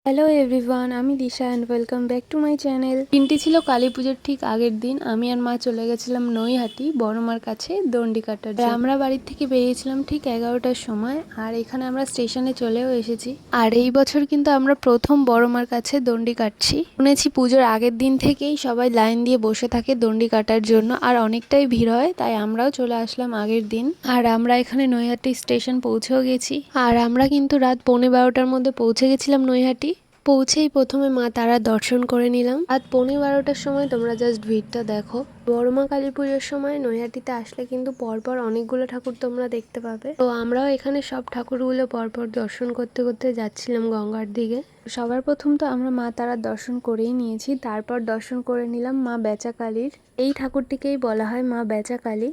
Hello everyone, আমি Disha and welcome back to my channel. দিনটি ছিল কালী পুজোর ঠিক আগের দিন। আমি আর মা চলে গেছিলাম নৈহাটি বড় মার কাছে দণ্ডি কাটার জন্য। আমরা বাড়ির থেকে বেরিয়েছিলাম ঠিক 11টার সময়, আর এখানে আমরা স্টেশনে চলেও এসেছি। আর এই বছর কিন্তু আমরা প্রথম বড় মার কাছে দণ্ডি কাটছি। শুনেছি পুজোর আগের দিন থেকেই সবাই লাইন দিয়ে বসে থাকে দণ্ডি কাটার জন্য, আর অনেকটাই ভিড় হয়, তাই আমরাও চলে আসলাম আগের দিন। আর আমরা এখানে নৈহাটি স্টেশন পৌঁছেও গেছি। আর আমরা কিন্তু রাত 11:15টার মধ্যে পৌঁছে গেছিলাম নৈহাটি। পৌঁছেই প্রথমে মা তারার দর্শন করে নিলাম। রাত 11:15টার সময় তোমরা জাস্ট ভিড়টা দেখো। বড়মা কালী পুজোর সময় নৈহাটিতে আসলে কিন্তু পরপর অনেকগুলো ঠাকুর তোমরা দেখতে পাবে। তো আমরাও এখানে সব ঠাকুরগুলো পরপর দর্শন করতে করতে যাচ্ছিলাম গঙ্গার দিকে। সবার প্রথম তো আমরা মা তারার দর্শন করেই নিয়েছি, তারপর দর্শন করে নিলাম মা বেচাকালীর। এই ঠাকুরটিকেই বলা হয় মা বেচাকালী।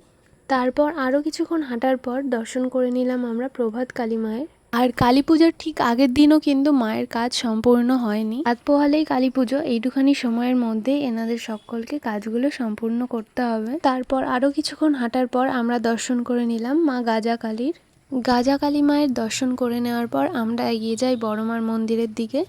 তারপর আরও কিছুক্ষণ হাঁটার পর দর্শন করে নিলাম আমরা প্রভাত কালী মায়ের। আর কালী পুজোর ঠিক আগের দিনও কিন্তু মায়ের কাজ সম্পূর্ণ হয়নি। রাত পোহালেই কালী পুজো, এইটুখানি সময়ের মধ্যে এনাদের সকলকে কাজগুলো সম্পূর্ণ করতে হবে। তারপর আরও কিছুক্ষণ হাঁটার পর আমরা দর্শন করে নিলাম মা গাজাকালীর। গাজাকালী মায়ের দর্শন করে নেওয়ার পর আমরা এগিয়ে যাই বড়মার মন্দিরের দিকে।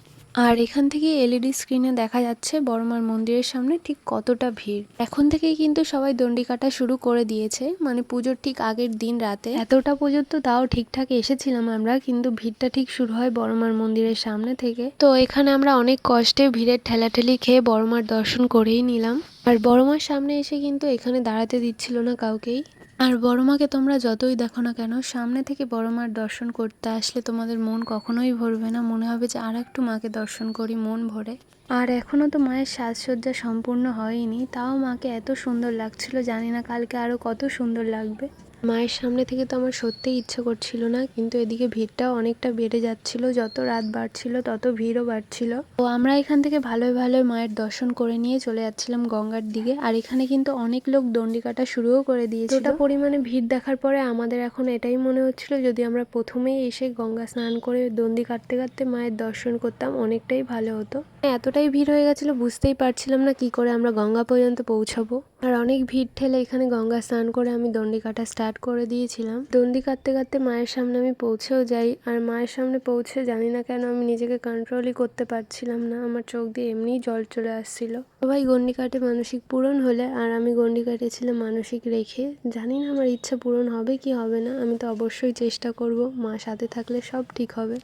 আর এখান থেকে এলইডি স্ক্রিনে দেখা যাচ্ছে বড়মার মন্দিরের সামনে ঠিক কতটা ভিড়। এখন থেকেই কিন্তু সবাই দণ্ডি কাটা শুরু করে দিয়েছে, মানে পুজোর ঠিক আগের দিন রাতে। এতটা পর্যন্ত তাও ঠিকঠাক এসেছিলাম আমরা, কিন্তু ভিড়টা ঠিক শুরু হয় বড়মার মন্দিরের সামনে থেকে। তো এখানে আমরা অনেক কষ্টে ভিড়ের ঠেলাঠেলি খেয়ে বড়মার দর্শন করেই নিলাম। আর বড়মার সামনে এসে কিন্তু এখানে দাঁড়াতে দিচ্ছিল না কাউকেই। আর বড়মাকে তোমরা যতই দেখো না কেন, সামনে থেকে বড়মার দর্শন করতে আসলে তোমাদের মন কখনোই ভরবে না, মনে হবে যে আর একটু মাকে দর্শন করি মন ভরে। আর এখনও তো মায়ের সাজসজ্জা সম্পূর্ণ হয়নি, তাও মাকে এত সুন্দর লাগছিল, জানি না কালকে আরও কত সুন্দর লাগবে। মায়ের সামনে থেকে তো আমার সত্যিই ইচ্ছে করছিল না, কিন্তু এদিকে ভিড়টাও অনেকটা বেড়ে যাচ্ছিল। যত রাত বাড়ছিল তত ভিড়ও বাড়ছিল। তো আমরা এখান থেকে ভালোই ভালোই মায়ের দর্শন করে নিয়ে চলে যাচ্ছিলাম গঙ্গার দিকে। আর এখানে কিন্তু অনেক লোক দণ্ডি কাটা শুরুও করে দিয়েছিল। এতটা পরিমাণে ভিড় দেখার পরে আমাদের এখন এটাই মনে হচ্ছিল, যদি আমরা প্রথমেই এসে গঙ্গা স্নান করে দণ্ডি কাটতে কাটতে মায়ের দর্শন করতাম অনেকটাই ভালো হতো। এতটাই ভিড় হয়ে গেছিল বুঝতেই পারছিলাম না কি করে আমরা গঙ্গা পর্যন্ত পৌঁছাবো। আর অনেক ভিড় ঠেলে এখানে গঙ্গা স্নান করে আমি দণ্ডি কাটা স্টার্ট করে দিয়েছিলাম। দণ্ডি কাটতে কাটতে মায়ের সামনে আমি পৌঁছেও যাই। আর মায়ের সামনে পৌঁছে জানি না কেন আমি নিজেকে কন্ট্রোলই করতে পারছিলাম না, আমার চোখ দিয়ে এমনিই জল চলে আসছিল। সবাই গণ্ডি কাটে মানসিক পূরণ হলে, আর আমি গণ্ডি কাটেছিলাম মানসিক রেখে। জানি না আমার ইচ্ছা পূরণ হবে কি হবে না, আমি তো অবশ্যই চেষ্টা করব, মা সাথে থাকলে সব ঠিক হবে।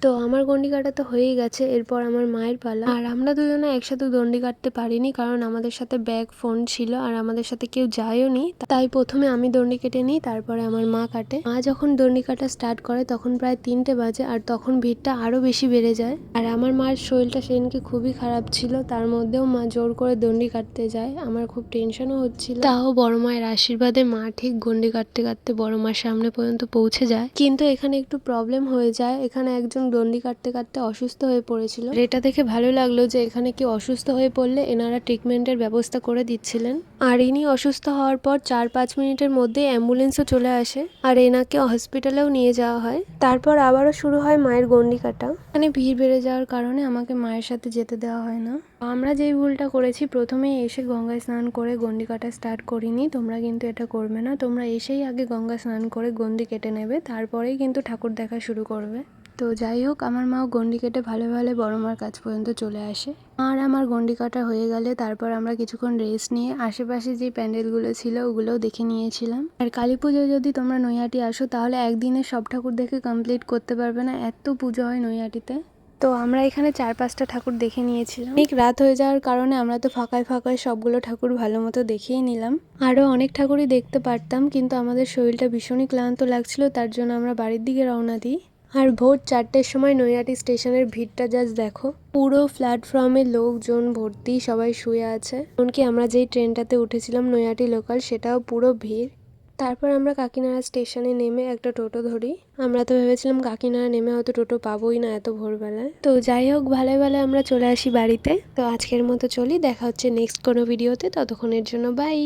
তো আমার গণ্ডি কাটা তো হয়েই গেছে, এরপর আমার মায়ের পালা। আর আমরা দুজনে একসাথে দণ্ডি কাটতে পারিনি, কারণ আমাদের সাথে ব্যাগ ফোন ছিল আর আমাদের সাথে কেউ যায়ও নি। তাই প্রথমে আমি দণ্ডি কেটে নিই, তারপরে আমার মা কাটে। মা যখন দণ্ডি কাটা স্টার্ট করে তখন প্রায় 3টে বাজে, আর তখন ভিড়টা আরো বেশি বেড়ে যায়। আর আমার মার শরীরটা সেদিনকে খুবই খারাপ ছিল, তার মধ্যেও মা জোর করে দণ্ডি কাটতে যায়। আমার খুব টেনশনও হচ্ছিল, তাও বড় মায়ের আশীর্বাদে মা ঠিক গণ্ডি কাটতে কাটতে বড় মার সামনে পর্যন্ত পৌঁছে যায়। কিন্তু এখানে একটু প্রবলেম হয়ে যায়, এখানে একজন দণ্ডি কাটতে কাটতে অসুস্থ হয়ে পড়েছিল। এটা দেখে ভালো লাগলো যে এখানে কেউ অসুস্থ হয়ে পড়লে এনারা ট্রিটমেন্টের ব্যবস্থা করে দিচ্ছিলেন। আর ইনি অসুস্থ হওয়ার পর 4-5 মিনিটের মধ্যে অ্যাম্বুলেন্সও চলে আসে, আর এনাকে হসপিটালেও নিয়ে যাওয়া হয়। তারপর আবারও শুরু হয় মায়ের গণ্ডি কাটা। এখানে ভিড় বেড়ে যাওয়ার কারণে আমাকে মায়ের সাথে যেতে দেওয়া হয় না। আমরা যেই ভুলটা করেছি, প্রথমেই এসে গঙ্গায় স্নান করে গণ্ডি কাটা স্টার্ট করিনি, তোমরা কিন্তু এটা করবে না। তোমরা এসেই আগে গঙ্গা স্নান করে গণ্ডি কেটে নেবে, তারপরেই কিন্তু ঠাকুর দেখা শুরু করবে। তো যাই হোক, আমার মাও গণ্ডি কেটে ভালো ভালো বড় মার কাছ পর্যন্ত চলে আসে। আর আমার গণ্ডি কাটা হয়ে গেলে তারপর আমরা কিছুক্ষণ রেস্ট নিয়ে আশেপাশে যে প্যান্ডেলগুলো ছিল ওগুলোও দেখে নিয়েছিলাম। আর কালী পুজো যদি তোমরা নৈহাটি আসো তাহলে একদিনে সব ঠাকুর দেখে কমপ্লিট করতে পারবে না, এত পুজো হয় নৈহাটিতে। তো আমরা এখানে 4-5টা ঠাকুর দেখে নিয়েছিলাম। অনেক রাত হয়ে যাওয়ার কারণে আমরা তো ফাঁকায় ফাঁকায় সবগুলো ঠাকুর ভালো মতো দেখেই নিলাম। আরও অনেক ঠাকুরই দেখতে পারতাম, কিন্তু আমাদের শরীরটা ভীষণই ক্লান্ত লাগছিল, তার জন্য আমরা বাড়ির দিকে রওনা দিই। আর ভোর 4টের সময় নৈহাটি স্টেশনের ভিড়টা জাস্ট দেখো, পুরো প্ল্যাটফর্মে লোকজন ভর্তি, সবাই শুয়ে আছে। এমনকি আমরা যেই ট্রেনটাতে উঠেছিলাম নৈহাটি লোকাল, সেটাও পুরো ভিড়। তারপর আমরা কাকিনাড়া স্টেশনে নেমে একটা টোটো ধরি। আমরা তো ভেবেছিলাম কাকিনাড়া নেমে হয়তো টোটো পাবোই না এত ভোরবেলায়। তো যাই হোক, ভালোই ভালো আমরা চলে আসি বাড়িতে। তো আজকের মতো চলি, দেখা হচ্ছে নেক্সট কোনো ভিডিওতে, ততক্ষণের জন্য বাই।